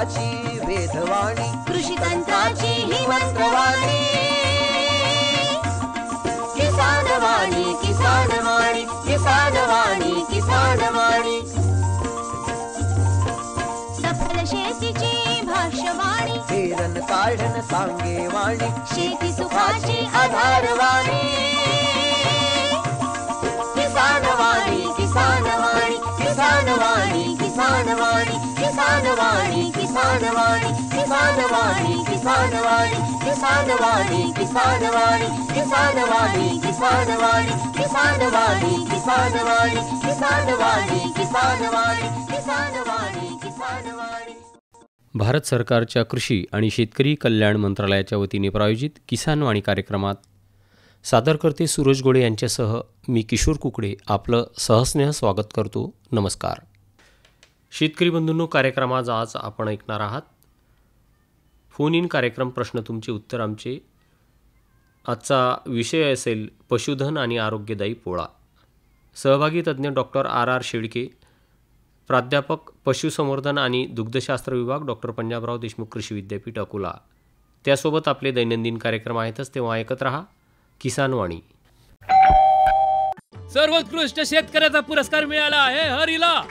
तंत्राची वेधवाणी, कृषी तंत्राची ही मंत्रवाणी. किसान वाणी, किसान वाणी, किसान वाणी, किसान वाणी. सफल शेतीची भाष्यवाणी, पेरन काढन सांगे वाणी, शेती सुखाची आधारवाणी. किसान वाणी, किसान वाणी, किसान वाणी, किसान वाणी, किसान वाणी, किसान वाणी, किसान वाणी, किसान वाणी, किसान वाणी, किसान वाणी, किसान वाणी, किसान वाणी, किसान वाणी, किसान वाणी, किसान वाणी, किसान वाणी, किसान वाणी, किसान वाणी. भारत सरकारच्या कृषी आणि शेतकरी कल्याण मंत्रालयाच्या वतीने प्रायोजित किसान वाणी कार्यक्रमात सादरकर्ते सूरज गोळे यांच्यासह मी किशोर कुकडे आपलं सहस्नेह स्वागत करतो. नमस्कार. शेतकरी बंधूंनो, कार्यक्रमात आज आपण ऐकणार आहात फोन इन कार्यक्रम, प्रश्न तुमचे उत्तर आमचे. आजचा विषय असेल पशुधन आणि आरोग्यदायी पोळा. सहभागी तज्ज्ञ डॉक्टर आर शेळके, प्राध्यापक पशुसंवर्धन आणि दुग्धशास्त्र विभाग, डॉक्टर पंजाबराव देशमुख कृषी विद्यापीठ अकोला. त्यासोबत आपले दैनंदिन कार्यक्रम आहेतच, तेव्हा ऐकत रहा किसान वाणी. सर्वोत्कृष्ट शेतकऱ्याचा पुरस्कार मिळाला आहे हरीला.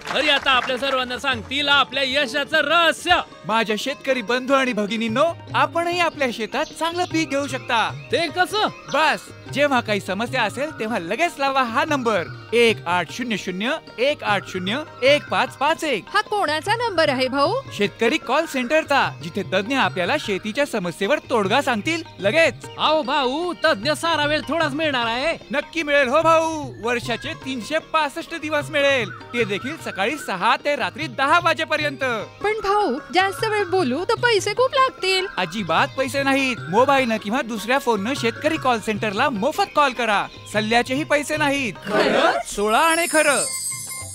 हरी आता आपल्या सर्वांना सांगतील आपल्या यशाचं रहस्य. माझ्या शेतकरी बंधू आणि भगिनींनो, आपणही आपल्या शेतात चांगलं पीक घेऊ शकता. ते कसं? बस जेव्हा काही समस्या असेल तेव्हा लगेच लावा हा नंबर 1800-180-1551. हा कोणाचा नंबर आहे भाऊ? शेतकरी कॉल सेंटरचा, जिथे तज्ञ आपल्याला शेतीच्या समस्येवर तोडगा सांगतील लगेच. अहो भाऊ, तज्ञ सारा वेळ थोडाच मिळणार आहे. नक्की मिळेल हो भाऊ. वर्षाचे 365 दिवस मिळेल, ते देखील सकाळी 6 ते रात्री 10 वाजेपर्यंत. पण भाऊ, जास्त वेळ बोलू तर पैसे खूप लागतील. अजिबात पैसे नाहीत. मोबाईलनं किंवा दुसऱ्या फोननं शेतकरी कॉल सेंटरला मोफत कॉल करा. सल्ल्याचेही पैसे नाहीत. सोळा आणि खरं.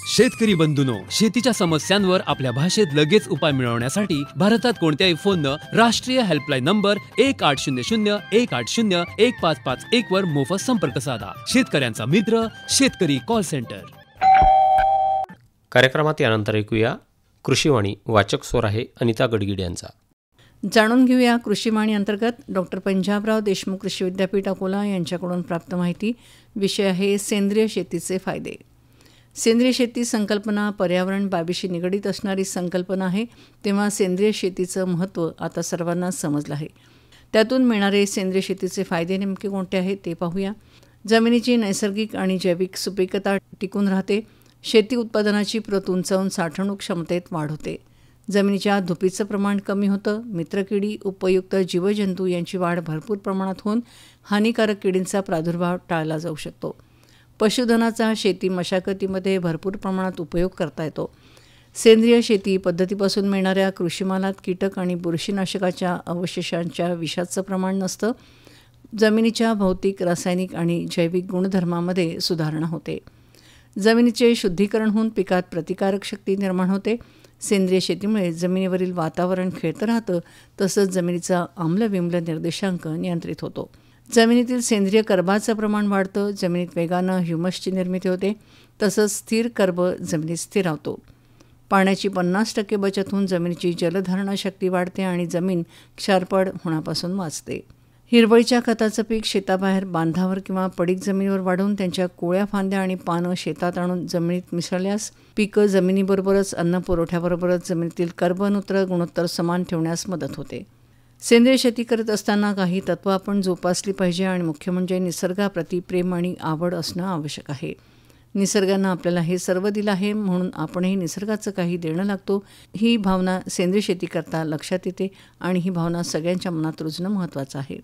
शेतकरी बंधूंनो, शेतीच्या समस्यांवर आपल्या भाषेत लगेच उपाय मिळवण्यासाठी भारतात कोणत्याही फोननं राष्ट्रीय हेल्पलाईन नंबर 1800-180-1551 वर मोफत संपर्क साधा. शेतकऱ्यांचा मित्र शेतकरी कॉल सेंटर. कार्यक्रमात यानंतर ऐकूया कृषीवाणी. वाचक स्वर आहे अनिता गडगिड यांचा. जाणून घेऊया कृषीवाणी अंतर्गत डॉक्टर पंजाबराव देशमुख कृषी विद्यापीठ अकोला यांच्याकडून प्राप्त माहिती. विषय आहे सेंद्रिय शेतीचे फायदे. सेंद्रिय शेती संकल्पना पर्यावरण बाबीशी निगडीत असणारी संकल्पना आहे, तेव्हा सेंद्रिय शेतीचं महत्त्व आता सर्वांना समजलं आहे. त्यातून मिळणारे सेंद्रिय शेतीचे फायदे नेमके कोणते आहेत ते पाहूया. जमिनीची नैसर्गिक आणि जैविक सुपीकता टिकून राहते. शेती उत्पादनाची प्रत उंचावून साठवणूक क्षमतेत वाढ होते. जमिनीच्या धुपीचं प्रमाण कमी होतं. मित्रकिडी, उपयुक्त जीवजंतू यांची वाढ भरपूर प्रमाणात होऊन हानिकारक किडींचा प्रादुर्भाव टाळला जाऊ शकतो. पशुधनाचा शेती मशागतीमध्ये भरपूर प्रमाणात उपयोग करता येतो. सेंद्रिय शेती पद्धतीपासून मिळणाऱ्या कृषीमालात कीटक आणि बुरशीनाशकाच्या अवशेषांच्या विषाचं प्रमाण नसतं. जमिनीच्या भौतिक, रासायनिक आणि जैविक गुणधर्मामध्ये सुधारणा होते. जमिनीचे शुद्धीकरण होऊन पिकात प्रतिकारक शक्ती निर्माण होते. सेंद्रिय शेतीमुळे जमिनीवरील वातावरण खेळतं राहतं, तसंच जमिनीचा आम्लविम्ल निर्देशांक नियंत्रित होतो. जमिनीतील सेंद्रिय कर्बाचं प्रमाण वाढतं. जमिनीत वेगानं ह्युमसची निर्मिती होते, तसंच स्थिर कर्ब जमिनीत स्थिरावतो. पाण्याची 50% बचत होऊन जमिनीची जलधारणा शक्ती वाढते आणि जमीन क्षारपड होण्यापासून वाचते. हिरवळीच्या खताचं पीक शेताबाहेर, बांधावर किंवा पडीक जमिनीवर वाढवून त्यांच्या कोळ्या, फांद्या आणि पानं शेतात आणून जमिनीत मिसळल्यास पिकं जमिनीबरोबरच अन्न पुरवठ्याबरोबरच जमिनीतील कर्बनूत्र गुणोत्तर समान ठेवण्यास मदत होते. सेंद्रिय शेती करत असताना काही तत्त्व आपण जोपासली पाहिजे आणि मुख्य म्हणजे निसर्गाप्रती प्रेम आणि आवड असणं आवश्यक आहे. निसर्गानं आपल्याला हे सर्व दिलं आहे, म्हणून आपणही निसर्गाचं काही देणं लागतो. ही भावना सेंद्रिय शेती करता लक्षात येते आणि ही भावना सगळ्यांच्या मनात रुजणं महत्त्वाचं आहे.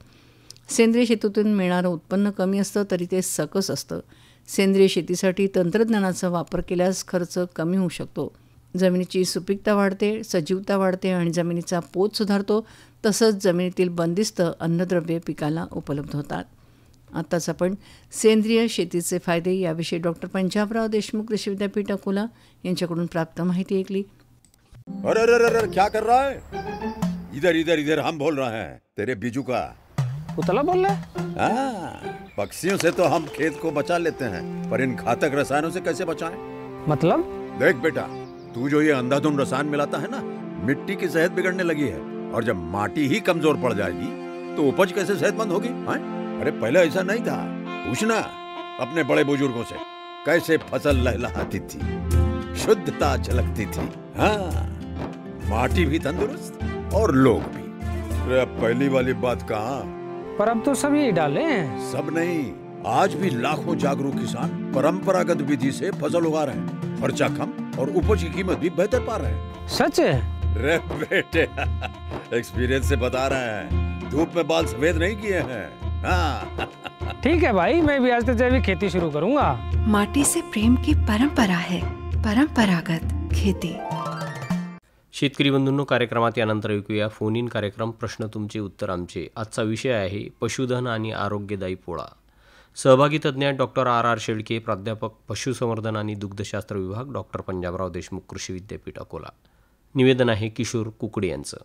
सेंद्रिय शेतीतून मिळणारं उत्पन्न कमी असतं तरी ते सकस असतं. सेंद्रिय शेतीसाठी तंत्रज्ञानाचा वापर केल्यास खर्च कमी होऊ शकतो. जमिनीची सुपीकता वाढते, सजीवता वाढते आणि जमिनीचा पोत सुधारतो. तसंच जमिनीतील बंदिस्त अन्नद्रव्ये पिकाला उपलब्ध होतात. आताच आपण सेंद्रिय शेतीचे फायदे याविषयी डॉक्टर पंजाबराव देशमुख कृषी विद्यापीठ अकोला यांच्याकडून प्राप्त माहिती ऐकली. अरे अरे अरे क्या कर रहा है? इधर इधर इधर हम बोल रहे हैं तेरे बीजू का. उतला बोल रहा है? हाँ, पक्षियों से तो हम खेत को बचा लेते हैं, पर इन घातक रसायनों से कैसे बचाएं? मतलब? देख बेटा, तू जो ये अंधाधुंध रसायन मिलाता है ना, मिट्टी की सेहत बिगड़ने लगी है और जब माटी ही कमजोर पड़ जाएगी तो उपज कैसे सेहतमंद होगी? अरे पहले ऐसा नहीं था। पूछना अपने बड़े बुजुर्गों से, कैसे फसल लहलहाती थी, शुद्धता झलकती थी। हाँ, माटी भी तंदुरुस्त और लोग भी। अरे पहली वाली बात कहाँ, पर अब तो सभी डाले हैं। सब नहीं, आज भी लाखों जागरूक किसान परंपरागत विधि से फसल उगा रहे हैं। खर्चा कम और उपज की कीमत भी बेहतर पा रहे हैं। सच है? रे बेटे एक्सपीरियंस से बता रहे हैं, धूप में बाल सफेद नहीं किए हैं। हाँ। ठीक है भाई, मैं भी आज से जैविक खेती शुरू करूंगा। माटी से प्रेम की परंपरा है, परंपरागत खेती। शेतकरी बंधूंनो, कार्यक्रमात यानंतर ऐकूया फोन इन कार्यक्रम प्रश्न तुमचे उत्तर आमचे. आजचा विषय आहे पशुधन आणि आरोग्यदायी पोळा. सहभागी तज्ज्ञ आहेत डॉक्टर आर शेळके, प्राध्यापक पशुसंवर्धन आणि दुग्धशास्त्र विभाग, डॉक्टर पंजाबराव देशमुख कृषी विद्यापीठ अकोला. निवेदन आहे किशोर कुकडे यांचं.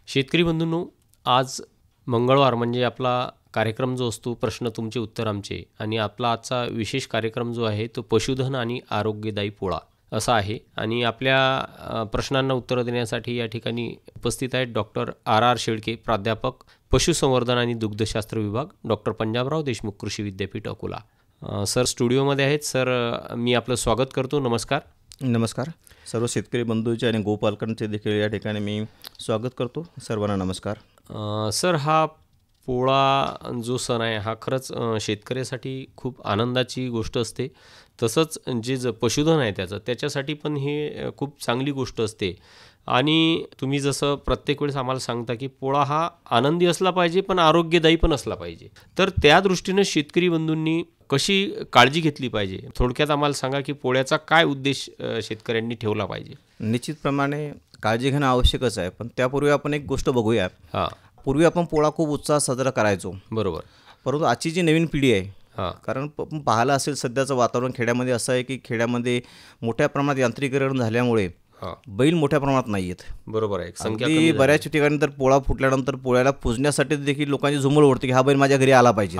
शेतकरी बंधूंनो, आज मंगळवार म्हणजे आपला कार्यक्रम जो असतो प्रश्न तुमचे उत्तर आमचे, आणि आपला आजचा विशेष कार्यक्रम जो आहे तो पशुधन आणि आरोग्यदायी पोळा असा आहे. आणि आपल्या प्रश्नांना उत्तरं देण्यासाठी या ठिकाणी उपस्थित आहेत डॉक्टर आर शेळके, प्राध्यापक पशुसंवर्धन आणि दुग्धशास्त्र विभाग, डॉक्टर पंजाबराव देशमुख कृषी विद्यापीठ अकोला. सर स्टुडिओमध्ये आहेत. सर मी आपलं स्वागत करतो. नमस्कार. नमस्कार. सर्व शेतकरी बंधूंचे आणि गोपालकांचे देखील या ठिकाणी मी स्वागत करतो. सर्वांना नमस्कार. सर, हा पोळा जो सण आहे हा खरंच शेतकऱ्यासाठी खूप आनंदाची गोष्ट असते. तसंच जे पशुधन आहे त्याच्यासाठी पण हे खूप चांगली गोष्ट असते. आणि तुम्ही जसं प्रत्येक वेळेस आम्हाला सांगता की पोळा हा आनंदी असला पाहिजे पण आरोग्यदायी पण असला पाहिजे, तर त्या दृष्टीनं शेतकरी बंधूंनी कशी काळजी घेतली पाहिजे, थोडक्यात आम्हाला सांगा की पोळ्याचा काय उद्देश शेतकऱ्यांनी ठेवला पाहिजे. निश्चितप्रमाणे काळजी घेणं आवश्यकच आहे, पण त्यापूर्वी आपण एक गोष्ट बघूया. हां, पूर्वी आपण पोळा खूप उत्साहात साजरा करायचो. बरोबर. परंतु आजची जी नवीन पिढी आहे, हां, कारण पाहायला असेल सध्याचं वातावरण खेड्यामध्ये असं आहे की खेड्यामध्ये मोठ्या प्रमाणात यांत्रिकीकरण झाल्यामुळे बैल मोठ्या प्रमाणात नाही आहेत. बरोबर आहे. अगदी बऱ्याच ठिकाणी तर पोळा फुटल्यानंतर पोळ्याला पूजण्यासाठी देखील लोकांची झुंबड उडते की हा बैल माझ्या घरी आला पाहिजे,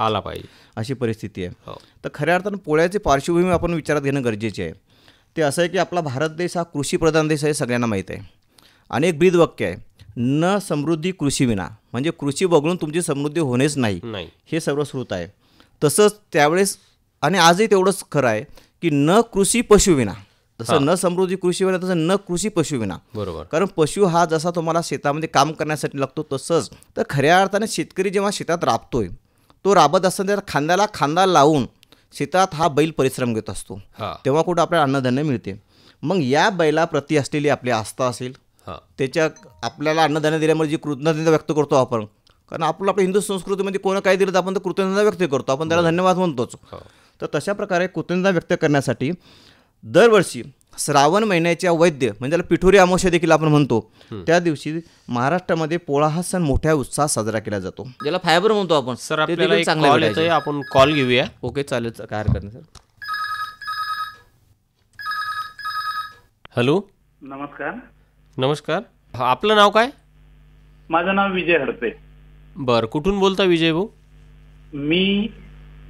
अशी परिस्थिती आहे. तर खऱ्या अर्थानं पोळ्याची पार्श्वभूमी आपण विचारात घेणं गरजेचे आहे. ते असं आहे की आपला भारत देश हा कृषीप्रधान देश आहे, सगळ्यांना माहीत आहे. आणि एक ब्रीद वाक्य आहे, न समृद्धी कृषी विना, म्हणजे कृषी बघून तुमची समृद्धी होणेच नाही, हे सर्वश्रुत आहे. तसंच त्यावेळेस आणि आजही तेवढंच खरं आहे की न कृषी पशुविना, जसं न समृद्धी कृषी विना तसं न कृषी पशुविना. बरोबर. कारण पशु हा जसा तुम्हाला शेतामध्ये काम करण्यासाठी लागतो तसंच तर खऱ्या अर्थाने शेतकरी जेव्हा शेतात राबतोय, तो राबत असताना त्या खांद्याला खांदा लावून शेतात हा बैल परिश्रम घेत असतो, तेव्हा कुठं आपल्याला अन्नधान्य मिळते. मग या बैलाप्रती असलेली आपली आस्था असेल, त्याच्या आपल्याला अन्नधान्य दिल्यामुळे जी कृतज्ञता व्यक्त करतो आपण, कारण आपल्या हिंदू संस्कृतीमध्ये कोणा काय दिलं तर आपण तर कृतज्ञता व्यक्त करतो, आपण त्याला धन्यवाद म्हणतोच. तर तशा प्रकारे कृतज्ञता व्यक्त करण्यासाठी दरवर्षी श्रावण महिन्याच्या वैद्य म्हणजे त्याला पिठोरी अमावस्या देखील आपण म्हणतो, त्या दिवशी महाराष्ट्रामध्ये पोळा हा सण मोठ्या उत्साहात साजरा केला जातो, ज्याला फायबर म्हणतो आपण. सर आपल्याला एक कॉल येतोय, आपण कॉल घेऊया. ओके, चालेल, काय हरकत नाही सर. हॅलो. नमस्कार. नमस्कार. आपलं नाव काय? माझं नाव विजय हडपे. बरं, कुठून बोलता विजय भाऊ? मी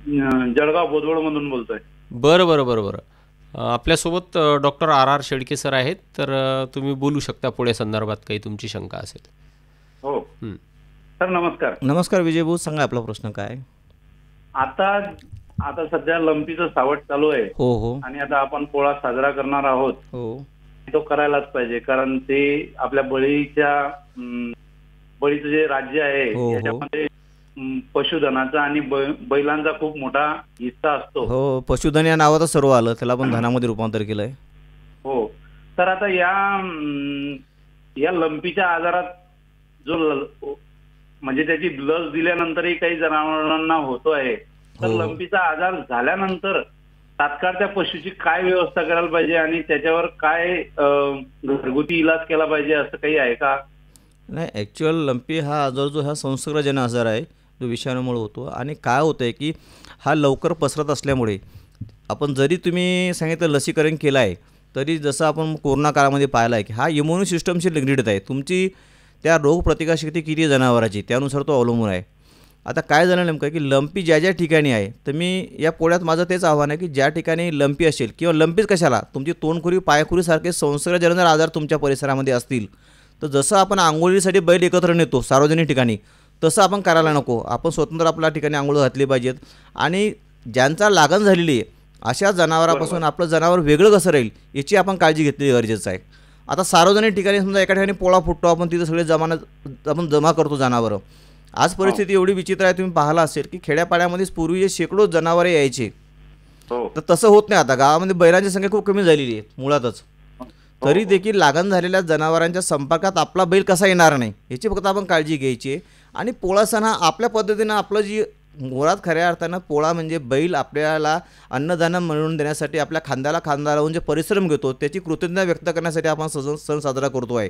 जळगाव बोदवडमधून बोलतोय. बरं बरं बरं बरं. आपल्यासोबत डॉक्टर आर शेळके सर आहेत, तर तुम्ही बोलू शकता पोळ्या संदर्भात काही तुमची शंका असेल. हो सर, नमस्कार. नमस्कार विजय भाऊ, सांगा आपला प्रश्न काय. आता सध्या लंपीचं सावट चालू आहे. हो हो. आणि आता आपण पोळा साजरा करणार आहोत. हो, तो करायलाच पाहिजे, कारण ते आपल्या बळीचं जे राज्य आहे त्याच्यामध्ये पशुधनाचा आणि बैलांचा खूप मोठा हिस्सा असतो. हो, पशुधन या नावाचं सर्व आलं, त्याला आपण धनामध्ये रूपांतर केलंय. हो, तर आता या लंपीच्या आजारात जो म्हणजे त्याची लस दिल्यानंतरही काही जनावरांना होतो आहे, तर लंपीचा आजार झाल्यानंतर तात्काळ त्या पशुची काय व्यवस्था करायला पाहिजे आणि त्याच्यावर काय घरगुती इलाज केला पाहिजे, असं काही आहे का? नाही, ॲक्च्युअल लंपी हा आजार जो हा संसर्गजन्य आजार आहे, जो विषाणूमुळे होतो. आणि काय होतं आहे की हा लवकर पसरत असल्यामुळे आपण जरी तुम्ही सांगितलं लसीकरण केलं आहे, तरी जसं आपण कोरोना काळामध्ये पाहिलं आहे की हा इम्युनी सिस्टमशी निगडीत आहे. तुमची त्या रोगप्रतिकारशक्ती किती जनावरांची त्यानुसार तो अवलंबून आहे. आता काय झालं नेमकं की लंपी ज्या ज्या ठिकाणी आहे, तर मी या पोळ्यात माझं तेच आव्हान आहे की ज्या ठिकाणी लंपी असेल किंवा लंपीच कशाला, तुमची तोंडखुरी पायखुरीसारखे संसर्गजन्य आजार तुमच्या परिसरामध्ये असतील, तर जसं आपण आंघोळीसाठी बैल एकत्र नेतो सार्वजनिक ठिकाणी, तसं आपण करायला नको. आपण स्वतंत्र आपल्या ठिकाणी आंघोळ घातली पाहिजेत. आणि ज्यांचा लागण झालेली आहे अशा जनावरापासून आपलं जनावर वेगळं कसं राहील याची आपण काळजी घेतली गरजेचं आहे. आता सार्वजनिक ठिकाणी समजा एका ठिकाणी पोळा फुटतो, आपण तिथं सगळे आपण जमा करतो जनावरं. आज परिस्थिती एवढी विचित्र आहे, तुम्ही पाहिला असेल की खेड्यापाड्यामध्येच पूर्वी जे शेकडो जनावरे यायचे, तर तसं होत नाही. आता गावामध्ये बैलांची संख्या खूप कमी झालेली आहे मुळातच. तरी देखील लागण झालेल्या जनावरांच्या संपर्कात आपला बैल कसा येणार नाही याची फक्त आपण काळजी घ्यायची आहे. आणि पोळा सण हा आपल्या पद्धतीनं आपलं जी मुळात खऱ्या अर्थानं पोळा म्हणजे बैल आपल्याला अन्नदान मिळवून देण्यासाठी आपल्या खांद्याला खांदा लावून जे परिश्रम घेतो त्याची कृतज्ञता व्यक्त करण्यासाठी आपण सण साजरा करतो आहे.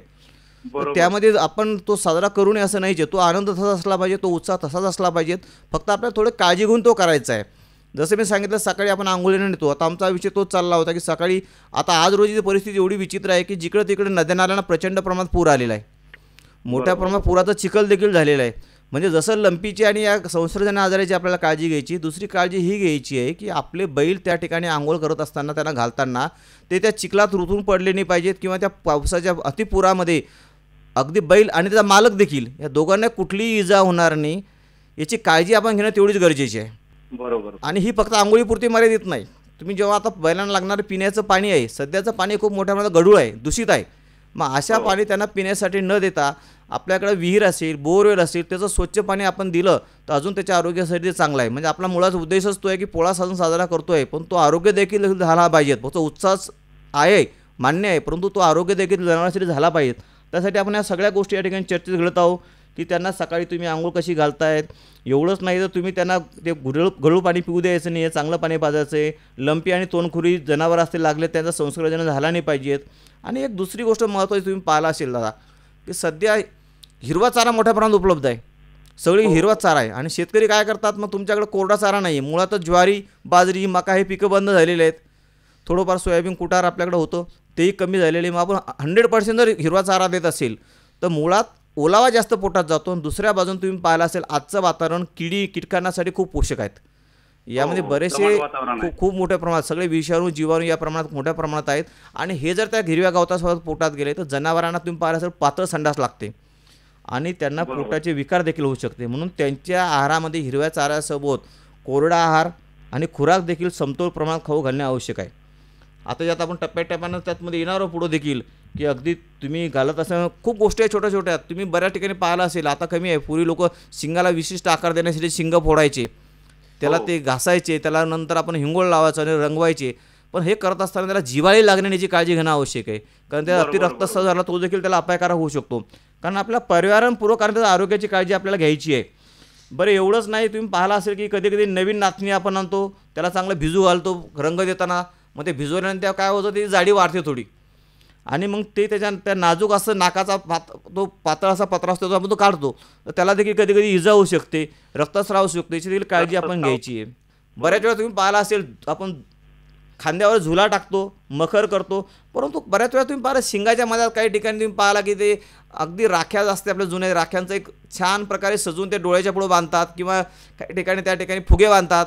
त्यामध्ये आपण तो साजरा करू नये असं नाहीच आहे. तो आनंद तसाच असला पाहिजे, तो उत्साह तसाच असला पाहिजे. फक्त आपल्याला थोडं काळजी घेऊन तो करायचा आहे. जसं मी सांगितलं सकाळी आपण आंघोळीने नेतो. आता आमचा विषय तोच चालला होता की सकाळी आता आज रोजीची परिस्थिती एवढी विचित्र आहे की जिकडे तिकडे नद्या नाल्यांना प्रचंड प्रमाणात पूर आलेला आहे. मोठ्या प्रमाणात पुराचा चिखल देखील झालेला आहे. म्हणजे जसं लंपीची आणि या संसर्गजन्य आजाराची आपल्याला काळजी घ्यायची, दुसरी काळजी ही घ्यायची आहे की आपले बैल त्या ठिकाणी आंघोळ करत असताना त्यांना घालताना ते त्या चिखलात रुतून पडले नाही पाहिजेत किंवा त्या पावसाच्या अतिपुरामध्ये अगदी बैल आणि त्याचा मालक देखील या दोघांना कुठलीही इजा होणार नाही याची काळजी आपण घेणं तेवढीच गरजेची आहे. बरोबर. आणि ही फक्त आंघोळीपुरती मर्यादित नाही. तुम्ही जेव्हा आता बैलांना लागणारं पिण्याचं पाणी आहे, सध्याचं पाणी खूप मोठ्या प्रमाणात गढूळ आहे, दूषित आहे. मग अशा पाणी त्यांना पिण्यासाठी न देता आपल्याकडे विहीर असेल, बोरवेल असेल, त्याचं स्वच्छ पाणी आपण दिलं तर अजून त्याच्या आरोग्यासाठी चांगलं आहे. म्हणजे आपला मुळाचा उद्देशच तो आहे की पोळा सण साजरा करतो आहे, पण तो आरोग्य देखील झाला पाहिजे. फक्त उत्साह आहे मान्य आहे, परंतु तो आरोग्य देखील जनावरांसाठी झाला पाहिजे. त्यासाठी आपण या सगळ्या गोष्टी या ठिकाणी चर्चेत घडत आहोत की त्यांना सकाळी तुम्ही आंघोळ कशी घालतायत. एवढंच नाही तर तुम्ही त्यांना ते गढूळ पाणी पिऊ द्यायचं नाही आहे, चांगलं पाणी पाजायचं आहे. लंपी आणि तोंडखुरी जनावर असते लागले त्यांचा संसर्गजन्य झाला नाही पाहिजेत. आणि एक दुसरी गोष्ट महत्त्वाची तुम्ही पाहिला असेल दादा की सध्या हिरवा चारा मोठ्या प्रमाणात उपलब्ध आहे. सगळी हिरवा चारा आहे आणि शेतकरी काय करतात, मग तुमच्याकडे कोरडा चारा नाही आहे. मुळातच ज्वारी, बाजरी, मका हे पिकं बंद झालेले आहेत. थोडंफार सोयाबीन, कुटार आपल्याकडे होतं तेही कमी झालेले. मग आपण 100% जर हिरवा चारा देत असेल तर मुळात ओलावा जास्त पोटात जातो. आणि दुसऱ्या बाजून तुम्ही पाहिलं असेल आजचं वातावरण कीटकांसाठी खूप पोषक आहेत. यामध्ये बरेचसे खूप मोठ्या प्रमाणात सगळे विषाणू, जीवाणू या प्रमाणात मोठ्या प्रमाणात आहेत. आणि हे जर त्या हिरव्या गवतासोबत पोटात गेले तर जनावरांना तुम्ही पाहिलं असेल पातळ संडास लागते आणि त्यांना पोटाचे विकार देखील होऊ शकते. म्हणून त्यांच्या आहारामध्ये हिरव्या चाऱ्यासोबत कोरडा आहार आणि खुराक देखील समतोल प्रमाणात खाऊ घालणे आवश्यक आहे. आता यात आपण टप्प्याटप्प्यानं त्यातमध्ये येणारं पुढं देखील की अगदी तुम्ही घालत असताना खूप गोष्टी आहेत छोट्या छोट्या. तुम्ही बऱ्याच ठिकाणी पाहिलं असेल, आता कमी आहे. पूर्वी लोक शिंगाला विशिष्ट आकार देण्यासाठी शिंग फोडायचे, त्याला ते घासायचे, त्याला नंतर आपण हिंगोळ लावायचं आणि रंगवायचे. पण हे करत असताना त्याला जिव्हाळी लागण्याची काळजी घेणं आवश्यक आहे. कारण त्या अतिरक्तस्राव झाला तो देखील त्याला अपायकारक होऊ शकतो. कारण आपल्या पर्यावरणपूर्वक कारण त्याच्या आरोग्याची काळजी आपल्याला घ्यायची आहे. बरं एवढंच नाही, तुम्ही पाहिलं असेल की कधी कधी नवीन नाचणी आपण आणतो, त्याला चांगलं भिजू घालतो रंग देताना. मग ते भिजवल्यानंतर काय होतं, ती जाडी वाढते थोडी आणि मग ते त्या नाजूक असं नाकाचा तो पातळ असा पत्रा असतो तो आपण तो काढतो, तर त्याला देखील कधी कधी इजा होऊ शकते, रक्तस्राव होऊ शकतो. याची देखील काळजी आपण घ्यायची आहे. बऱ्याच वेळा तुम्ही पाहिलं असेल आपण खांद्यावर झुला टाकतो, मखर करतो, परंतु बऱ्याच वेळा तुम्ही पाहिलं शिंगाच्या मध्यात काही ठिकाणी तुम्ही पाहिला की ते अगदी राख्या असते आपल्या जुन्या राख्यांचं एक छान प्रकारे सजवून ते डोळ्याच्या पुढे बांधतात किंवा काही ठिकाणी त्या ठिकाणी फुगे बांधतात.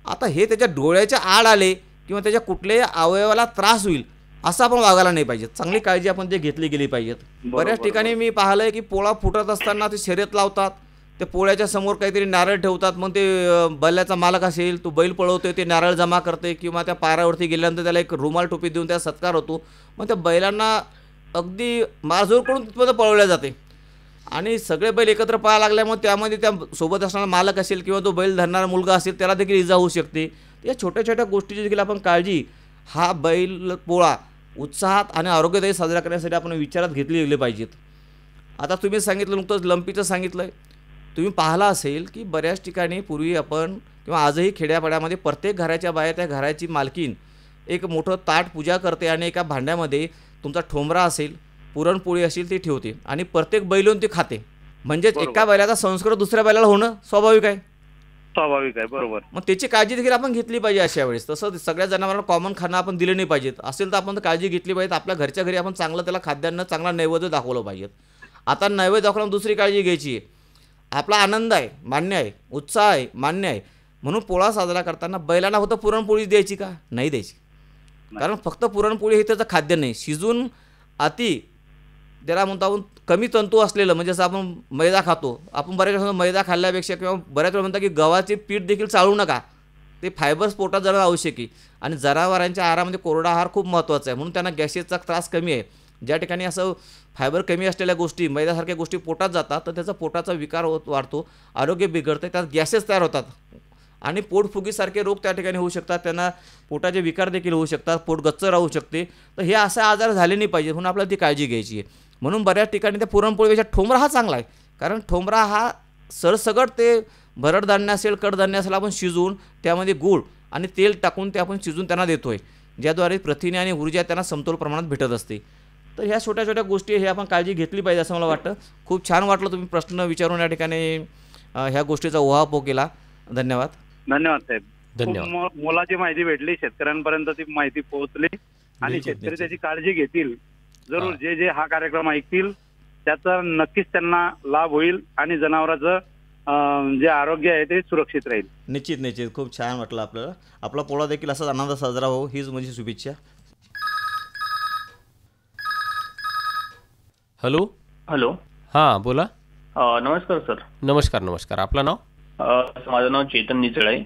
आता हे त्याच्या डोळ्याच्या आड आले किंवा त्याच्या कुठल्याही अवयवाला त्रास होईल असं आपण वागायला नाही पाहिजे. चांगली काळजी आपण ते घेतली गेली पाहिजेत. बऱ्याच ठिकाणी मी पाहिलं आहे की पोळा फुटत असताना ते शर्यत लावतात, ते पोळ्याच्या समोर काहीतरी नारळ ठेवतात. मग ते बैलाचा मालक असेल तो बैल पळवतोय, ते नारळ जमा करते किंवा त्या पारावरती गेल्यानंतर त्याला एक रुमाल टोपी देऊन त्याचा सत्कार होतो. मग त्या बैलांना अगदी मारझोड करून तिथपर्यंत पळवल्या जाते आणि सगळे बैल एकत्र पळायला लागल्यामुळे त्यामध्ये त्या सोबत असणारा मालक असेल किंवा तो बैल धरणारा मुलगा असेल त्याला देखील इजा होऊ शकते. या छोट्या छोट्या गोष्टीची देखील आपण काळजी हा बैल पोळा उत्साहात आणि आरोग्यदायी साजरा करण्यासाठी आपण विचारात घेतली गेले पाहिजेत. आता तुम्ही सांगितलं नुकतंच लंपीचं सांगितलं आहे. तुम्ही पाहिला असेल की बऱ्याच ठिकाणी पूर्वी आपण किंवा आजही खेड्यापाड्यामध्ये प्रत्येक घराच्या बाहेर त्या घराची मालकीन एक मोठं ताट पूजा करते आणि एका भांड्यामध्ये तुमचा ठोंबरा असेल, पुरणपोळी असेल ती ठेवते आणि प्रत्येक बैल येऊन ती खाते. म्हणजेच एका बैलाचा संस्कार दुसऱ्या बैलाला होणं स्वाभाविक आहे. स्वाभाविक आहे, बरोबर. मग त्याची काळजी देखील आपण घेतली पाहिजे अशा वेळेस. तसं सगळ्या जनावरांना कॉमन खाणं आपण दिलं नाही पाहिजेत. असेल तर आपण काळजी घेतली पाहिजे. आपल्या घरच्या घरी आपण चांगलं त्याला खाद्यान्न चांगला नैवेद्य दाखवलं पाहिजेत. आता नैवेद्य दाखवल्यावर दुसरी काळजी घ्यायची आहे. आपला आनंद आहे मान्य आहे, उत्साह आहे मान्य आहे, म्हणून पोळा साजरा करताना बैलांना होतं पुरणपोळी द्यायची का? नाही द्यायची. कारण फक्त पुरणपोळी हे त्याचं खाद्य नाही, शिजून अति त्याला म्हणतो आपण कमी तंतू असलेलं, म्हणजे जसं आपण मैदा खातो, आपण बऱ्याच वेळा मैदा खाल्ल्यापेक्षा किंवा बऱ्याच वेळा म्हणतात की गव्हाचे पीठ देखील चाळू नका, ते फायबर्स पोटात जाणं आवश्यक आहे. आणि जनावरांच्या आहारामध्ये कोरडा आहार खूप महत्त्वाचा आहे, म्हणून त्यांना गॅसेसचा त्रास कमी आहे. ज्या ठिकाणी असं फायबर कमी असलेल्या गोष्टी मैद्यासारख्या गोष्टी पोटात जातात तर त्याचा पोटाचा विकार वाढतो, आरोग्य बिघडतं, त्यात गॅसेस तयार होतात आणि पोटफुगीसारखे रोग त्या ठिकाणी होऊ शकतात, त्यांना पोटाचे विकार देखील होऊ शकतात, पोट गच्च राहू शकते. तर हे असे आजार झाले नाही पाहिजे, म्हणून आपल्याला ती काळजी घ्यायची आहे. म्हणून बऱ्याच ठिकाणी त्या पुरणपोळीपेक्षा ठोंबरा हा चांगला आहे, कारण ठोंबरा हा सरसगट ते भरडधान्य असेल कडधान्य असेल आपण शिजवून त्यामध्ये गूळ आणि तेल टाकून ते आपण शिजून त्यांना देतो आहे, ज्याद्वारे प्रथिने आणि ऊर्जा त्यांना समतोल प्रमाणात भेटत असते. तर ह्या छोट्या छोट्या गोष्टी हे आपण काळजी घेतली पाहिजे असं मला वाटतं. खूप छान वाटलं तुम्ही प्रश्न विचारून या ठिकाणी ह्या गोष्टीचा उहापोह केला. धन्यवाद. धन्यवाद साहेब. धन्यवाद. खूप मोलाची माहिती भेटली, शेतकऱ्यांपर्यंत ती माहिती पोहोचली आणि शेतकरी त्याची काळजी घेतील. जरूर जे जे हा कार्यक्रम ऐकतील त्याचा नक्कीच त्यांना लाभ होईल आणि जनावरांचं जे आरोग्य आहे ते सुरक्षित राहील. निश्चित निश्चित. खूप छान वाटलं आपल्याला. आपला पोळा देखील असाच आनंद साजरा हो हीच माझी शुभेच्छा. हॅलो. हॅलो. हां बोला. नमस्कार सर. नमस्कार नमस्कार. आपलं नाव? माझं नाव चेतन निचळ आहे.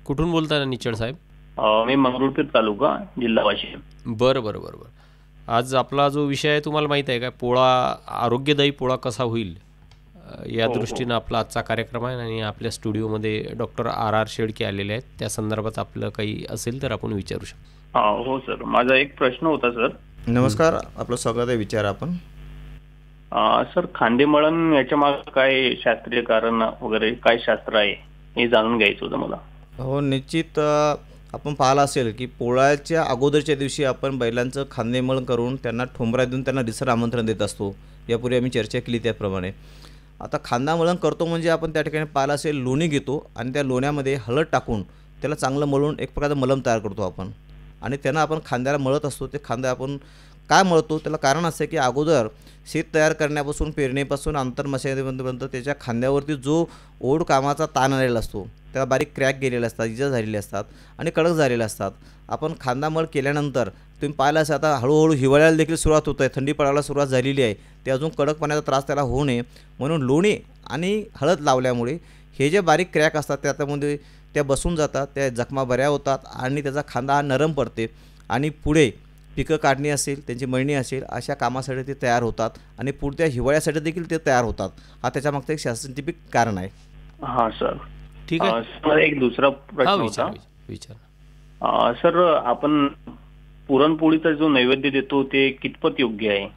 कुठून बोलताय निचळ साहेब? मी मंगरुळपीर तालुका, जिल्हा वाशिम. बरं बरं बरं बरं. आज आपला जो विषय आहे तुम्हाला माहीत आहे का, पोळा आरोग्यदायी पोळा कसा होईल या दृष्टीनं आपला आजचा कार्यक्रम आहे. आणि आपल्या स्टुडिओमध्ये डॉक्टर आर शेळके आलेले आहेत, त्या संदर्भात आपलं काही असेल तर आपण विचारू शकतो. हो सर, माझा एक प्रश्न होता सर. नमस्कार, आपलं स्वागत आहे, विचारा आपण. सर, खांदेमळण याच्या मागे काय शास्त्रीय कारण वगैरे काय शास्त्र आहे हे जाणून घ्यायचं होतं मला. हो निश्चित. आपण पाहिलं असेल की पोळ्याच्या अगोदरच्या दिवशी आपण बैलांचं खांदेमळण करून त्यांना ठोंबरा देऊन त्यांना रिसर आमंत्रण देत असतो. यापूर्वी आम्ही चर्चा केली त्याप्रमाणे. आता खांदामळण करतो म्हणजे आपण त्या ठिकाणी पाहिलं असेल लोणी घेतो आणि त्या लोण्यामध्ये हळद टाकून त्याला चांगलं मळून एक प्रकारचं मलम तयार करतो आपण आणि त्यांना आपण खांद्याला मळत असतो. ते खांदा आपण काय मळतो त्याला कारण असं आहे की अगोदर शेत तयार करण्यापासून पेरणीपासून आंतरमशागतीपर्यंत त्याच्या खांद्यावरती जो ओढ कामाचा ताण आलेला असतो, त्याला बारीक क्रॅक गेलेले असतात, इजा झालेले असतात आणि कडक झालेले असतात. आपण खांदामळ केल्यानंतर तुम्ही पाहिलं असेल आता हळूहळू हिवाळ्याला देखील सुरुवात होत आहे, थंडी पडायला सुरुवात झालेली आहे. ते अजून कडकपणाचा त्रास त्याला होऊ नये म्हणून लोणी आणि हळद लावल्यामुळे हे जे बारीक क्रॅक असतात त्यामध्ये त्या बसून जातात, त्या जखमा बऱ्या होतात आणि त्याचा खांदा हा नरम पडते आणि पुढे पिकं काढणी असेल, त्यांची मळणी असेल, अशा कामासाठी ते तयार होतात आणि पुढच्या हिवाळ्यासाठी देखील ते तयार होतात. हा त्याच्यामागचं एक सायंटिफिक कारण आहे. हां सर, ठीक आहे. मला एक दुसरा प्रश्न होता. विचार. सर, आपण पुरणपोळीचा जो नैवेद्य देतो ते कितपत योग्य आहे?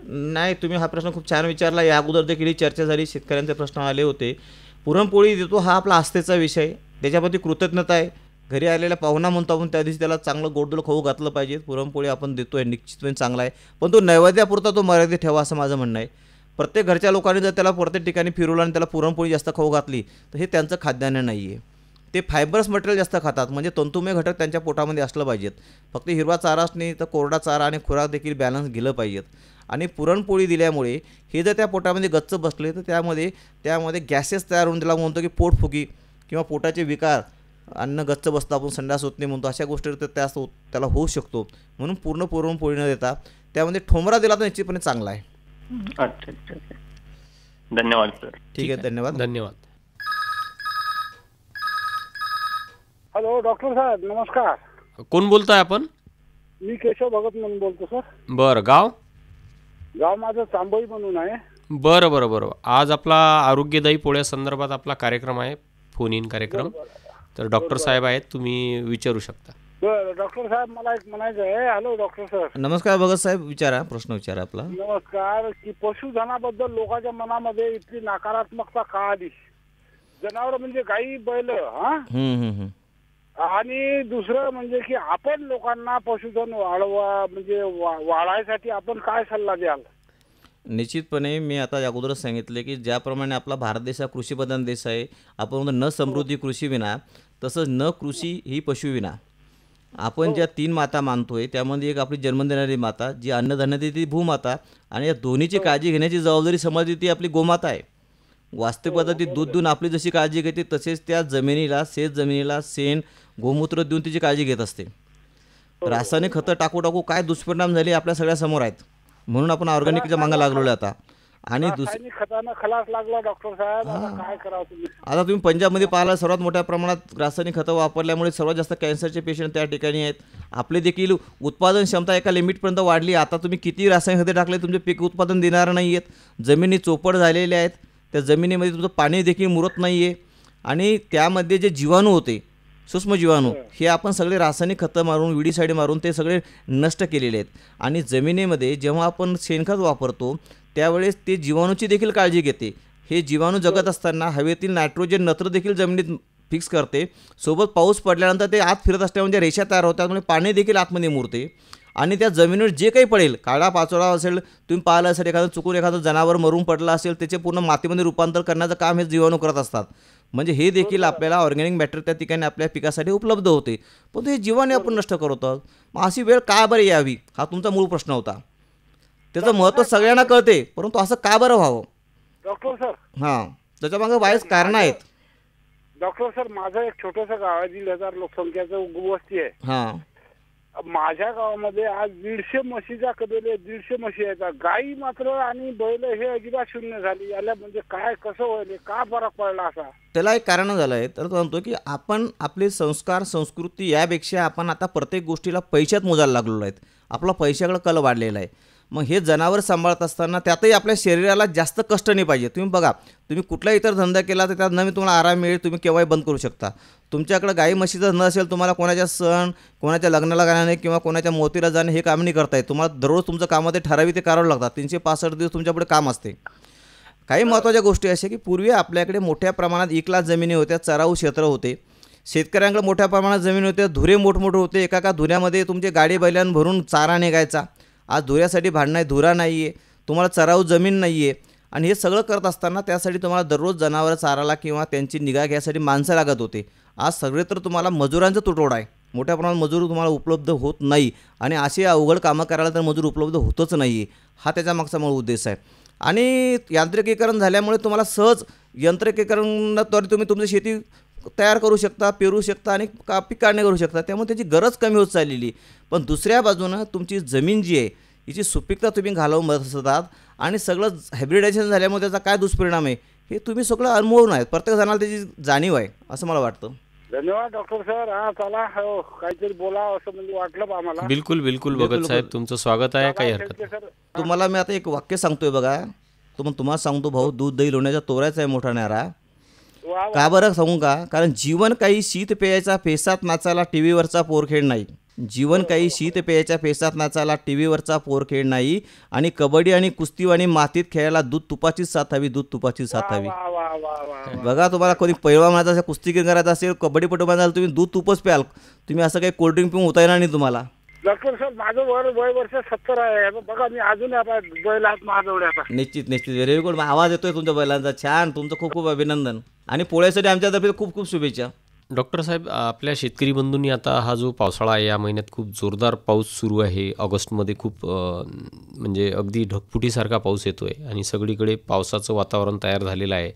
नाही, तुम्ही हा प्रश्न खूप छान विचारला. या अगोदर देखील ही चर्चा झाली, शेतकऱ्यांचे प्रश्न आले होते. पुरणपोळी देतो हा आपला आस्थेचा विषय, त्याच्याप्रती कृतज्ञता आहे. घरी आलेला पाहुणा म्हणतो आपण त्या दिवशी त्याला चांगलं गोडधोड खाऊ घातलं पाहिजे. पुरणपोळी आपण देतो आहे निश्चितपणे चांगला आहे, पण तो नैवेद्यापुरता तो मर्यादित ठेवा असं माझं म्हणणं आहे. प्रत्येक घरच्या लोकांनी जर त्याला प्रत्येक ठिकाणी फिरवलं आणि त्याला पुरणपोळी जास्त खाऊ घातली तर हे त्यांचं खाद्यान्न नाही आहे. ते फायबर्स मटेरियल जास्त खातात, म्हणजे तंतुमय घटक त्यांच्या पोटामध्ये असलं पाहिजेत. फक्त हिरवा चाराच नाही तर कोरडा चारा आणि खुराक देखील बॅलन्स गेलं पाहिजेत. आणि पुरणपोळी दिल्यामुळे हे जर त्या पोटामध्ये गच्च बसले तर त्यामध्ये गॅसेस तयार होऊन त्याला म्हणतो की पोटफुगी किंवा पोटाचे विकार, अन्न गच्च बसतं, आपण संडास होत नाही म्हणतो, अशा गोष्टी तर त्याला होऊ शकतो. म्हणून पूर्ण पुरणपोळी न देता त्यामध्ये ठोंबरा दिला तर निश्चितपणे चांगला आहे. अच्छा अच्छा. धन्यवाद सर. ठीक आहे, धन्यवाद. धन्यवाद. हॅलो डॉक्टर साहेब, नमस्कार. कोण बोलताय आपण? मी केशव भगत म्हणून बोलतो सर. बरं, गाव माझं चांबोई म्हणून आहे. बरं बरं बरं. आज आपला आरोग्यदायी पोळ्या संदर्भात आपला कार्यक्रम आहे, फोन इन कार्यक्रम. तर डॉक्टर साहेब आहेत, तुम्ही विचारू शकता. बरं डॉक्टर साहेब, मला एक म्हणायचं आहे. Hello doctor sir. नमस्कार भगत साहेब, विचारा, प्रश्न विचारा आपला. नमस्कार. की पशुधनाबद्दल लोकांच्या मनामध्ये इतकी नकारात्मकता का आली? जनावर म्हणजे गाई बैल, हा, आणि दुसरं म्हणजे की आपण लोकांना पशुधन वाढवायसाठी आपण काय सल्ला द्याल? निश्चितपणे मी आता अगोदरच सांगितले की ज्याप्रमाणे आपला भारत देश हा कृषीप्रधान देश आहे, आपण न समृद्धी कृषी विना, तसंच न कृषी ही पशुविना. आपण ज्या 3 माता मानतोय त्यामध्ये एक आपली जन्म देणारी माता, जी अन्नधान्य देते ती भूमाता, आणि या दोन्हीची काळजी घेण्याची जबाबदारी समाजाची ती आपली गोमाता आहे. वास्तविक पद्धतीत दूध देऊन आपली जशी काळजी घेते तसेच त्या जमिनीला शेत जमिनीला शेण गोमूत्र देऊन तिची काळजी घेत असते. रासायनिक खतं टाकू टाकू काय दुष्परिणाम झाले आपल्या सगळ्या समोर आहेत. म्हणून आपण ऑर्गॅनिकच्या मागे लागलेलो आता. आणि रासायनिक खतानं खलास लागला डॉक्टर साहेब. आता काय करावं तुम्ही? आता तुम्ही पंजाबमध्ये पाहिलं सर्वात मोठ्या प्रमाणात रासायनिक खतं वापरल्यामुळे सर्वात जास्त कॅन्सरचे पेशंट त्या ठिकाणी आहेत. आपले देखील उत्पादन क्षमता एका लिमिटपर्यंत वाढली. आता तुम्ही किती रासायनिक खते टाकले तुमचे पीक उत्पादन देणार नाही आहेत. जमिनी चोपड झालेल्या आहेत. त्या जमिनीमध्ये तुमचं पाणी देखील मुरत नाही आहे. आणि त्यामध्ये जे जीवाणू होते सूक्ष्म जीवाणू हे आपण सगळे रासायनिक खतं मारून विडीसाईड मारून ते सगळे नष्ट केलेले आहेत. आणि जमिनीमध्ये जेव्हा आपण शेणखत वापरतो त्यावेळेस ते जीवाणूची देखील काळजी घेते. हे जीवाणू जगत असताना हवेतील नायट्रोजन नत्र देखील जमिनीत फिक्स करते. सोबत पाऊस पडल्यानंतर ते आत फिरत असल्यामुळे म्हणजे रेषा तयार होतात. त्यामुळे पाणी देखील आतमध्ये मुरते. आणि त्या जमिनीवर जे काही पडेल काळा पाचोळा असेल तुम्ही पाहिलं असेल एखादं चुकून एखादं जनावर मरून पडलं असेल त्याचे पूर्ण मातीमध्ये रूपांतर करण्याचं काम हे जीवाणू करत असतात. म्हणजे हे देखील आपल्याला ऑर्गॅनिक मॅटर त्या ठिकाणी आपल्या पिकासाठी उपलब्ध होते. पण हे जीवाणू आपण नष्ट करत आहोत. मग अशी वेळ का बरं यावी हा तुमचा मूळ प्रश्न होता. त्याचं महत्त्व सगळ्यांना कळते परंतु असं का बरं व्हावं डॉक्टर सर? हां त्याच्यामागे वाईस कारण आहेत. डॉक्टर सर माझं एक छोटंसं गाव आहे 1,500 लोकसंख्याचं वस्ती आहे. हां माझ्या गावामध्ये आज 150 म्हशीच्या कबेले 150 म्हशी आहेत. गाई मात्र आणि बैल हे अजिबात शून्य झाली. याला म्हणजे काय कसं होईल का फरक पडला असा? त्याला एक कारण झालं आहे. तर तो म्हणतो की आपण आपले संस्कार संस्कृती यापेक्षा आपण आता प्रत्येक गोष्टीला पैशात मोजायला लागलेलो आहेत. आपला पैशाकडे कल वाढलेला आहे. मग हे जनावर सांभाळत असताना त्यातही आपल्या शरीराला जास्त कष्ट नाही पाहिजे. तुम्ही बघा तुम्ही कुठला इतर धंदा केला तर त्यात नवीन तुम्हाला आराम मिळेल. तुम्ही केव्हाही बंद करू शकता. तुमच्याकडे गाई म्हशीचं धंदा असेल तुम्हाला कोणाच्या सण कोणाच्या लग्नाला जाणे किंवा कोणाच्या मोतीला जाणे हे काम नाही करता येत. तुम्हाला दररोज तुमचं कामामध्ये ठराविक ते करावं लागतात. 365 दिवस तुमच्यापुढे काम असते. काही महत्त्वाच्या गोष्टी अशा की पूर्वी आपल्याकडे मोठ्या प्रमाणात एकला जमिनी होत्या. चराऊ क्षेत्र होते. शेतकऱ्यांकडे मोठ्या प्रमाणात जमीन होते. धुरे मोठमोठे होते. एका धुऱ्यामध्ये तुमचे गाडी बैलांना भरून चारा निघायचा. आज धुऱ्यासाठी भांडणं धुरा नाही आहे. तुम्हाला चराऊ जमीन नाही आहे. आणि हे सगळं करत असताना त्यासाठी तुम्हाला दररोज जनावरं चारायला किंवा त्यांची निगा घ्यायसाठी माणसं लागत होते. आज सगळे तर तुम्हाला मजुरांचा तुटवडा आहे. मोठ्या प्रमाणात मजूर तुम्हाला उपलब्ध होत नाही. आणि असे अवघड कामं करायला तर मजूर उपलब्ध होतच नाही आहे. हा त्याच्या मागचा मूळ उद्देश आहे. आणि यांत्रिकीकरण झाल्यामुळे तुम्हाला सहज यंत्रिकीकरणाद्वारे तुम्ही तुमची शेती तयार करू शकता पेरू शकता आणि पीक काढणे करू शकता. त्यामुळे त्याची गरज कमी होत चाललेली. पण दुसऱ्या बाजूनं तुमची जमीन जी आहे हिची सुपीकता तुम्ही घालवून बसत असतात. आणि सगळं हायब्रिडायझेशन झाल्यामुळे त्याचा काय दुष्परिणाम आहे हे तुम्ही सगळं अनुभवून आहेत. प्रत्येक जणाला त्याची जाणीव आहे असं मला वाटतं. धन्यवाद डॉक्टर सर. हा चला काहीतरी बोला असं म्हणजे वाटलं आम्हाला. बिलकुल बिलकुल भगत साहेब तुमचं स्वागत आहे. काही हरकत नाही. तुम्हाला मी आता एक वाक्य सांगतोय बघा. तुम्हाला सांगतो भाऊ दूध दही लोण्याच्या तोऱ्याचा आहे मोठा न्यारा. का बरं सांगू का? कारण जीवन काही शीत पेयाचा फेसात नाचायला टीव्हीवरचा पोरखेळ नाही. जीवन काही शीत पेयाच्या फेसात नाचायला टीव्हीवरचा पोरखेळ नाही. आणि कबड्डी आणि कुस्ती आणि मातीत खेळायला दूध तुपाचीच साथ हवी. दूध तुपाचीच साथ हवी. बघा तुम्हाला कोणी पैलवान म्हणायचं असेल कुस्ती करायचं असेल कबड्डीपटू म्हणाल तुम्ही दूध तुपच प्याल. तुम्ही असं काही कोल्ड्रिंक पिऊन होता येणार नाही तुम्हाला. डॉक्टर सर माझं वय वर्ष 70 आहे. बघा मी अजून बैल आहेत माझ्याजवळ आता. निश्चित निश्चित व्हेरी गुड. आवाज येतोय तुमच्या बैलांचा. छान. तुमचं खूप खूप अभिनंदन. आणि पोळ्यासाठी आमच्यातर्फे खूप खूप शुभेच्छा. डॉक्टर साहेब आपल्या शेतकरी बंधूंनी आता हा जो पावसाळा आहे या महिन्यात खूप जोरदार पाऊस सुरू आहे. ऑगस्टमध्ये खूप म्हणजे अगदी ढगफुटीसारखा पाऊस येतो आहे आणि सगळीकडे पावसाचं वातावरण तयार झालेलं आहे.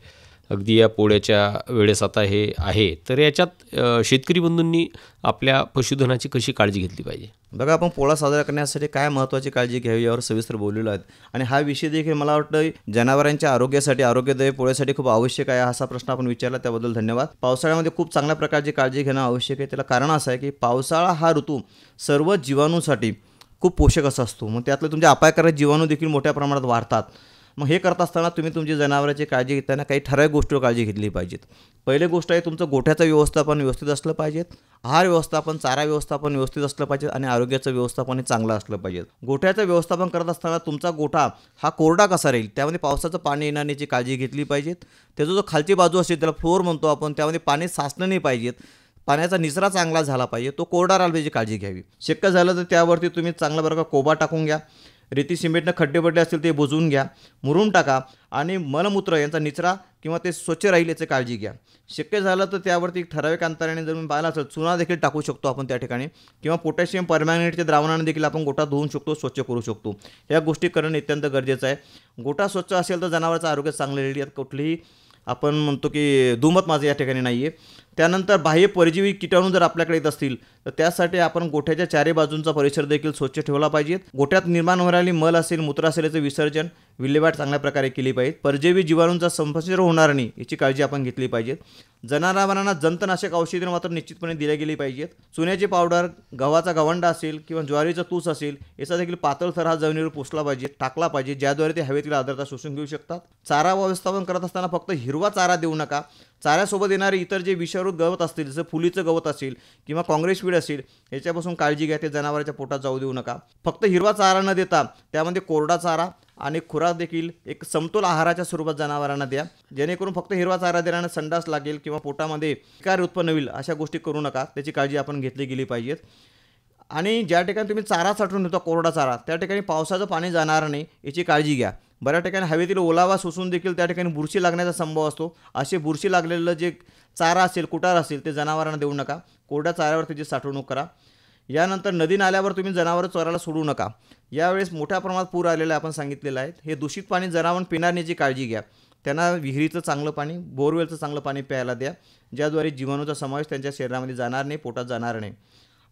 अगदी या पोळ्याच्या वेळेस आता हे आहे. तर याच्यात शेतकरी बंधूंनी आपल्या पशुधनाची कशी काळजी घेतली पाहिजे? बघा आपण पोळा साजरा करण्यासाठी काय महत्त्वाची काळजी घ्यावी यावर सविस्तर बोललेलो आहेत. आणि हा विषय देखील मला वाटतं जनावरांच्या आरोग्यासाठी आरोग्यदायी पोळ्यासाठी खूप आवश्यक आहे. असा प्रश्न आपण विचारला त्याबद्दल धन्यवाद. पावसाळ्यामध्ये खूप चांगल्या प्रकारची काळजी घेणं आवश्यक आहे. त्याला कारण असं आहे की पावसाळा हा ऋतू सर्व जीवाणूंसाठी खूप पोषक असा असतो. मग त्यातले तुमचे अपायकारक जीवाणू देखील मोठ्या प्रमाणात वाढतात. मग हे करत असताना तुम्ही तुमची जनावरांची काळजी घेताना काही ठराविक गोष्टीवर काळजी घेतली पाहिजेत. पहिली गोष्ट आहे तुमचं गोठ्याचं व्यवस्थापन व्यवस्थित असलं पाहिजेत. आहार व्यवस्थापन चारा व्यवस्थापन व्यवस्थित असलं पाहिजे आणि आरोग्याचं व्यवस्थापन हे चांगलं असलं पाहिजे. गोठ्याचं व्यवस्थापन करत असताना तुमचा गोठा हा कोरडा कसा राहील त्यामध्ये पावसाचं पाणी येणार याची काळजी घेतली पाहिजेत. त्याचा जो खालची बाजू असते त्याला फ्लोअर म्हणतो आपण त्यामध्ये पाणी साचलं नाही पाहिजेत. पाण्याचा निचरा चांगला झाला पाहिजे. तो कोरडा राहिला याची काळजी घ्यावी. शक्य झालं तर त्यावरती तुम्ही चांगला बरं कोबा टाकून घ्या. रेती सिमेंटनं खड्डे पडले असतील ते बुजवून घ्या, मुरुम टाका आणि मलमूत्र यांचा निचरा किंवा ते स्वच्छ राहील याची काळजी घ्या. शक्य झालं तर त्यावरती एक ठराविक अंतराने जर पाहिला असेल चुना देखील टाकू शकतो आपण त्या ठिकाणी, किंवा पोटॅशियम परमॅंगनेटच्या द्रावणाने देखील आपण गोठा धुवून शकतो, स्वच्छ करू शकतो. या गोष्टी करणं अत्यंत गरजेचं आहे. गोठा स्वच्छ असेल तर जनावरांचं आरोग्य चांगलं राहील. यात कुठलीही आपण म्हणतो की दुमत माझं या ठिकाणी नाही आहे. त्यानंतर बाह्य परजीवी किटाणू जर आपल्याकडे येत असतील तर त्यासाठी आपण गोठ्याच्या चारी बाजूंचा परिसर देखील स्वच्छ ठेवला पाहिजे. गोठ्यात निर्माण होणारी मल असेल, मूत्र असेल याचं विसर्जन, विल्हेवाट चांगल्या प्रकारे केली पाहिजे. परजीवी जीवाणूंचा संसर्ग होणार नाही याची काळजी आपण घेतली पाहिजे. जनावरांना जंतनाशक औषधे मात्र निश्चितपणे दिल्या गेली पाहिजेत. चुन्याची पावडर, गव्हाचा गवंडा असेल किंवा ज्वारीचा तूस असेल याचा देखील पातळ थर हा जमिनीवर पोचला पाहिजे, टाकला पाहिजे, ज्याद्वारे ते हवेतील आर्द्रता शोषून घेऊ शकतात. चारा व्यवस्थापन करत असताना फक्त हिरवा चारा देऊ नका. चाऱ्यासोबत येणारे इतर जे विषारू गवत असतील, जसं फुलीचं गवत असेल किंवा काँग्रेस वीड असेल याच्यापासून काळजी घ्या. ते जनावरांच्या पोटात जाऊ देऊ नका. फक्त हिरवा चारा न देता त्यामध्ये कोरडा चारा आणि खुराक देखील एक समतोल आहाराच्या स्वरूपात जनावरांना द्या, जेणेकरून फक्त हिरवा चारा देण्याने संडास लागेल किंवा पोटामध्ये विकार उत्पन्न होईल अशा गोष्टी करू नका. त्याची काळजी आपण घेतली गेली पाहिजेत. आणि ज्या ठिकाणी तुम्ही चारा साठवून ठेवता कोरडा चारा त्या ठिकाणी पावसाचं पाणी जाणार नाही याची काळजी घ्या. बऱ्याच ठिकाणी हवेतील ओलावा शोषून देखील त्या ठिकाणी बुरशी लागण्याचा संभव असतो. असे बुरशी लागलेलं जे चारा असेल, कुटार असेल ते जनावरांना देऊ नका. कोरड्या चाऱ्यावर त्याची साठवणूक करा. यानंतर नदी नाल्यावर तुम्ही जनावरं चरायला सोडू नका. यावेळेस मोठ्या प्रमाणात पूर आलेला आपण सांगितलेलं आहे. हे दूषित पाणी जनावर पिणार याची काळजी घ्या. त्यांना विहिरीचं चांगलं पाणी, बोरवेलचं चांगलं पाणी प्यायला द्या, ज्याद्वारे जीवाणूचा समावेश त्यांच्या शरीरामध्ये जाणार नाही, पोटात जाणार नाही.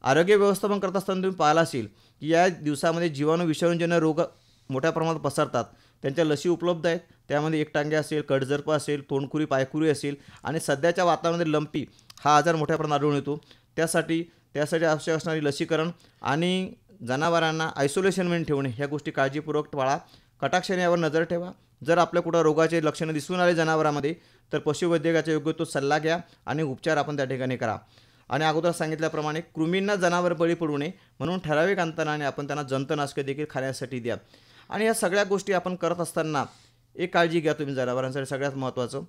आरोग्य व्यवस्थापन करत असताना तुम्ही पाहिलं असेल की या दिवसामध्ये जीवाणू विषाणूजन्य रोग मोठ्या प्रमाणात पसरतात. त्यांच्या लसी उपलब्ध आहेत. त्यामध्ये एकटांगे असेल, कडजरप असेल, तोंडकुरी, पायकुरी असेल आणि सध्याच्या वातावरणामध्ये लंपी हा आजार मोठ्या प्रमाणात आढळून येतो. त्यासाठी आवश्यक असणारी लसीकरण आणि जनावरांना आयसोलेशनमध्ये ठेवणे ह्या गोष्टी काळजीपूर्वक पाळा. कटाक्षाने यावर नजर ठेवा. जर आपल्या कुठं रोगाचे लक्षणं दिसून आले जनावरांमध्ये तर पशुवैद्यकाचा योग्य तो सल्ला घ्या आणि उपचार आपण त्या ठिकाणी करा. आणि अगोदर सांगितल्याप्रमाणे कृमींना जनावर बळी पडू नये म्हणून ठराविक अंतराने आपण त्यांना जंतनाशके देखील खाण्यासाठी द्या. आणि या सगळ्या गोष्टी आपण करत असताना एक काळजी घ्या तुम्ही जनावरांसाठी. सगळ्यात महत्त्वाचं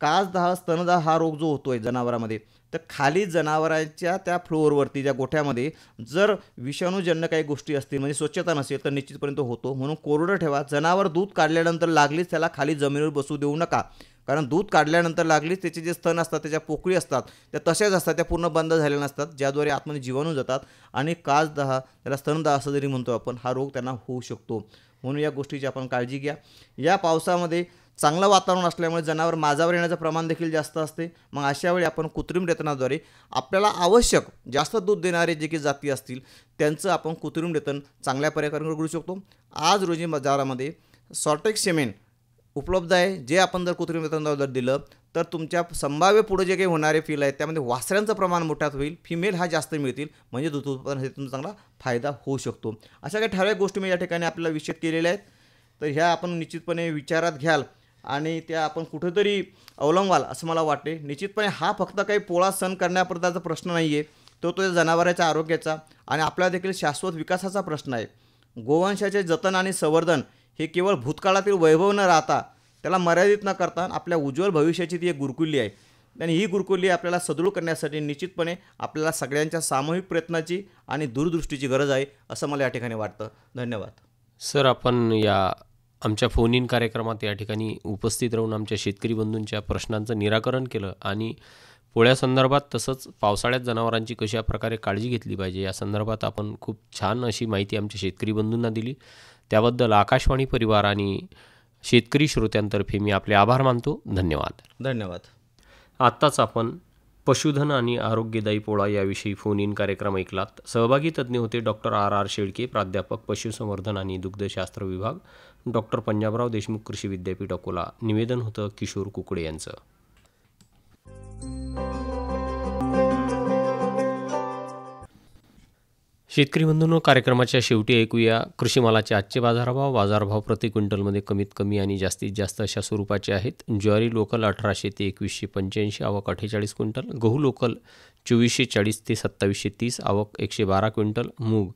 कासदाह, स्तनदाह हा रोग जो होतो आहे जनावरांमध्ये, तर खाली जनावरांच्या त्या फ्लोअरवरती ज्या गोठ्यामध्ये जर विषाणूजन्य काही गोष्टी असतील म्हणजे स्वच्छता नसेल तर निश्चितपणे तो होतो. म्हणून कोरडं ठेवा. जनावर दूध काढल्यानंतर लागलीच त्याला खाली जमिनीवर बसू देऊ नका, कारण दूध काढल्यानंतर लागलीच त्याचे जे स्तन असतात, त्याच्या पोकळी असतात त्या तशाच असतात, त्या पूर्ण बंद झालेल्या नसतात, ज्याद्वारे आतमध्ये जीवाणू जातात आणि कासदाह, त्याला स्तनदाह असं जरी म्हणतो आपण, हा रोग त्यांना होऊ शकतो. म्हणून या गोष्टीची आपण काळजी घ्या. या पावसामध्ये चांगलं वातावरण असल्यामुळे जनावर माझावर येण्याचं प्रमाण देखील जास्त असते. मग अशा वेळी आपण कृत्रिम रेतनाद्वारे आपल्याला आवश्यक जास्त दूध देणारे जे काही जाती असतील त्यांचं आपण कृत्रिम रेतन चांगल्या प्रकारे करू शकतो. आज रोजी बाजारामध्ये सॉर्टेक्स सिमेंट उपलब्ध आहे. जे आपण जर कृत्रिम रेतनाद्वारे दिलं तर तुमच्या संभाव्य पुढे जे काही होणारे फील आहेत त्यामध्ये वासरांचं प्रमाण मोठ्यात होईल, फिमेल हा जास्त मिळतील, म्हणजे दूध उत्पादन हे तुमचा चांगला फायदा होऊ शकतो. अशा काही ठराविक गोष्टी मी या ठिकाणी आपल्याला विषद केलेल्या आहेत. तर ह्या आपण निश्चितपणे विचारात घ्याल आणि त्या आपण कुठेतरी अवलंबाल असं मला वाटते. निश्चितपणे हा फक्त काही पोळा सण करण्यापर्यंतचा प्रश्न नाही आहे, तो जनावरांच्या आरोग्याचा आणि आपला देखील शाश्वत विकासाचा प्रश्न आहे. गोवंशाचे जतन आणि संवर्धन हे केवळ भूतकाळातील वैभव न राहता त्याला मर्यादित न करता आपल्या उज्ज्वल भविष्याची ती एक गुरुकिल्ली आहे. आणि ही गुरुकिल्ली आपल्याला सदृढ करण्यासाठी निश्चितपणे आपल्याला सगळ्यांच्या सामूहिक प्रयत्नाची आणि दूरदृष्टीची गरज आहे असं मला या ठिकाणी वाटतं. धन्यवाद. सर, आपण या आमच्या फोन इन कार्यक्रमात या ठिकाणी उपस्थित राहून आमच्या शेतकरी बंधूंच्या प्रश्नांचं निराकरण केलं आणि पोळ्यासंदर्भात तसंच पावसाळ्यात जनावरांची कशा प्रकारे काळजी घेतली पाहिजे या संदर्भात आपण खूप छान अशी माहिती आमच्या शेतकरी बंधूंना दिली. त्याबद्दल आकाशवाणी परिवार आणि शेतकरी श्रोत्यांतर्फे मी आपले आभार मानतो. धन्यवाद. धन्यवाद. आत्ताच आपण पशुधन आणि आरोग्यदायी पोळा याविषयी फोन इन कार्यक्रम ऐकलात. सहभागी तज्ज्ञ होते डॉक्टर R. शेळके, प्राध्यापक पशुसंवर्धन आणि दुग्धशास्त्र विभाग, डॉक्टर पंजाबराव देशमुख कृषी विद्यापीठ अकोला. निवेदन होतं किशोर कुकडे यांचं. शेतकरी बंधूंनो, कार्यक्रमाच्या शेवटी ऐकूया कृषी मालाचे आजचे बाजारभाव. बाजारभाव प्रति क्विंटलमध्ये कमीत कमी आणि जास्तीत जास्त अशा स्वरूपाचे आहेत. ज्वारी लोकल 1800 ते 2185, आवक 48 क्विंटल. गहू लोकल 2440 ते 2730, आवक 112 क्विंटल. मूग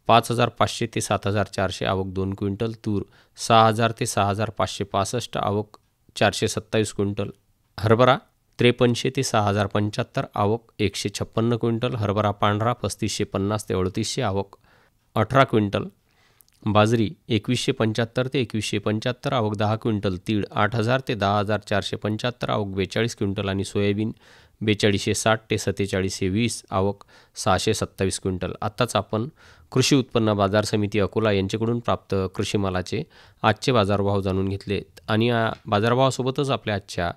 5500 ते 7400, आवक 2 क्विंटल. तूर 6000 ते 6565, आवक 427 क्विंटल. हरभरा 5300 ते 6075, आवक 156 क्विंटल. हरभरा पांढरा 3550 ते 3800, आवक 18 क्विंटल. बाजरी 2175 ते 2175 आवक 10 क्विंटल, तीळ 8000 ते 10475 आवक 42 क्विंटल आणि सोयाबीन 4260 ते 4720 आवक 627 क्विंटल. आत्ताच आपण कृषी उत्पन्न बाजार समिती अकोला यांच्याकडून प्राप्त कृषी मालाचे आजचे बाजारभाव जाणून घेतले आणि या बाजारभावासोबतच आपल्या आजच्या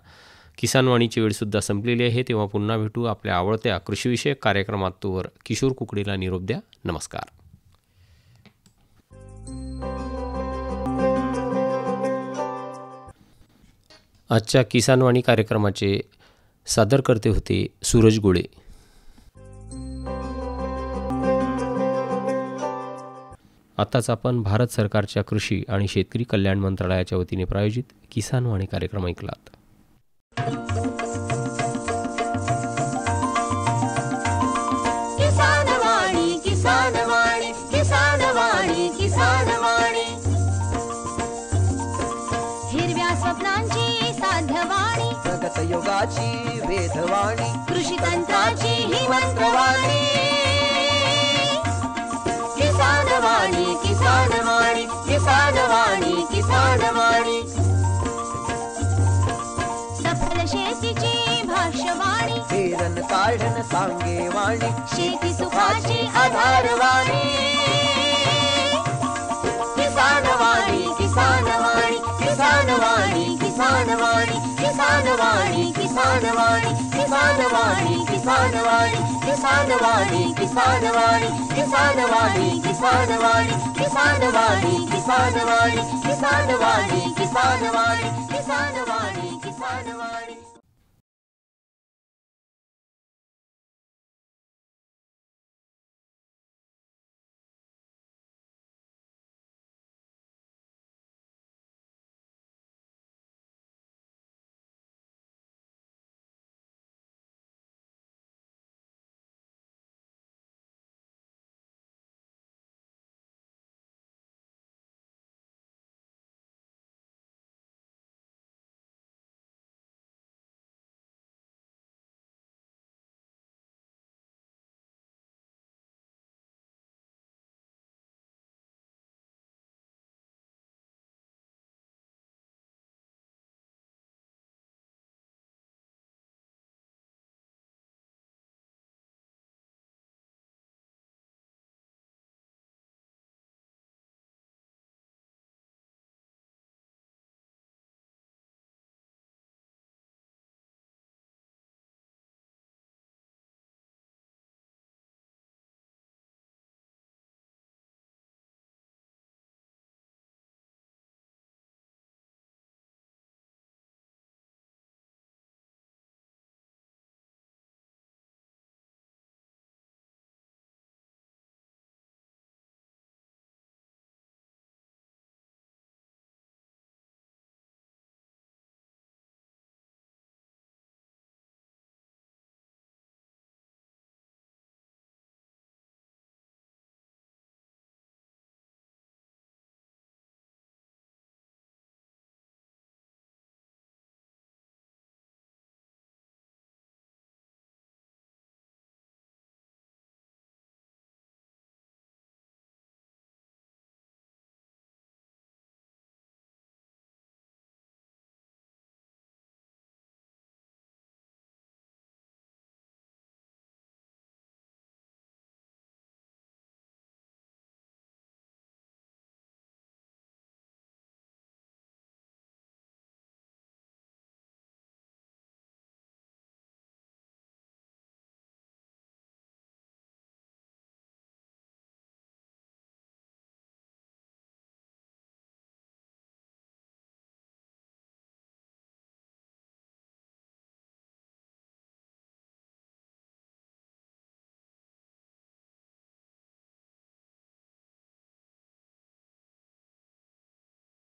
किसानवाणीची वेळसुद्धा संपलेली आहे. तेव्हा पुन्हा भेटू आपल्या आवडत्या कृषीविषयक कार्यक्रमात. तोवर किशोर कुकडीला निरोप द्या. नमस्कार. आजच्या किसानवाणी कार्यक्रमाचे सादरकर्ते होते सूरज गोळे. आताच आपण भारत सरकारच्या कृषी आणि शेतकरी कल्याण मंत्रालयाच्या वतीने प्रायोजित किसानवाणी कार्यक्रम ऐकलात. किसानवाणी किसानवाणी किसानवाणी किसानवाणी हिरव्या स्वप्नांची साध्यवाणी प्रगत योगाची वेधवाणी कृषी तंत्राची ही मंत्रवाणी किसानवाणी किसानवाणी किसानवाणी किसानवाणी सफल शेतीची भाष्यवाणी पेरन काढन सांगे वाणी शेती सुखाची आधारवाणी किसानवाणी किसानवाणी किसानवाणी किसानवाणी किसानवाणी किसानवाणी किसानवाणी किसानवाणी किसानवाणी किसानवाणी किसानवाणी किसानवाणी किसानवाणी किसानवाणी किसानवाणी किसानवाणी किसानवाणी किसानवाणी